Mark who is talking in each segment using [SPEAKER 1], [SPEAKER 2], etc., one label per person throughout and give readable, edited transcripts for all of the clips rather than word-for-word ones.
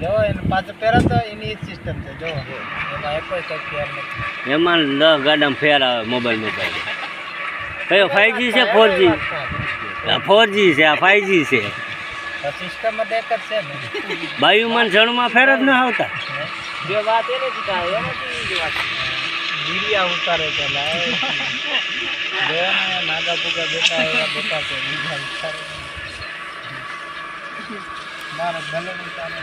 [SPEAKER 1] જો એને પાછું પહેરા તો એની સિસ્ટમ છે જો એમાં એક કોઈ ફેર નથી
[SPEAKER 2] એમાં 10 ગાડામાં ફેર આવે મોબાઈલ કયો 5G છે 4G 4G છે આ 5G છે
[SPEAKER 1] સિસ્ટમ જ એક જ છે ને
[SPEAKER 2] બાયુમાન જણમાં ફેર જ ન આવતા
[SPEAKER 1] બે વાત એને જ થાય એનાથી વાત વીડિયા ઉતારે છે લાય બે નાગા પુગા બેઠા એવા બેઠા છે બીજા ઉતારે મારો ભલે ઉતારે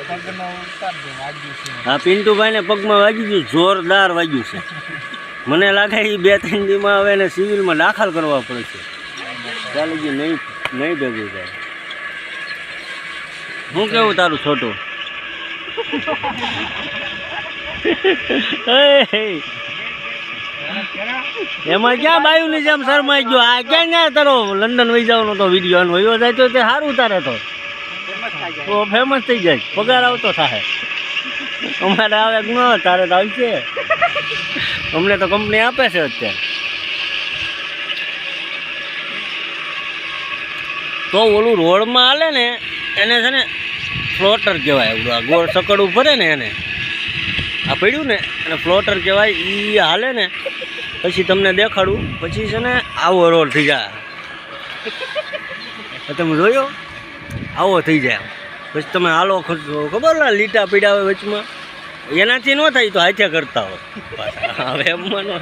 [SPEAKER 1] પગનો ઉતાર દે વાગ્યું છે
[SPEAKER 2] હા પિન્ટુભાઈ ને પગમાં વાગ્યું છે જોરદાર વાગ્યું છે મને લાગે એ 2-3 દીમાં હવે એને સિવિલમાં દાખલ કરવા પડશે ચાલી ગયું નહીં ભેગું થાય હું કેવું તારું છોટું એમાં ક્યાં બાયુની જેમ શરમાઈ ગયો આ ક્યાં ક્યાં તારો લંડન વહી જવાનો તો વિડીયો વયો જાય તો તે સારું તારે તો ફેમસ થઈ જાય પગાર આવતો થાય અમારે આવે ન તારે તો આવશે અમને તો કંપની આપે છે અત્યારે તો ઓલું રોડમાં હાલે ને એને છે ને ફ્લોટર કહેવાય ગોળ સકડું ભરે ને એને આ પડ્યું ને અને ફ્લોટર કહેવાય એ હાલે ને પછી તમને દેખાડું પછી છે ને આવો રોડ થઈ જાય તમે જોયો આવો થઈ જાય પછી તમે હાલો ખબર ને લીટા પીડા હોય વચમાં એનાથી ન થાય તો હાથે કરતા હોય હવે એમ માનો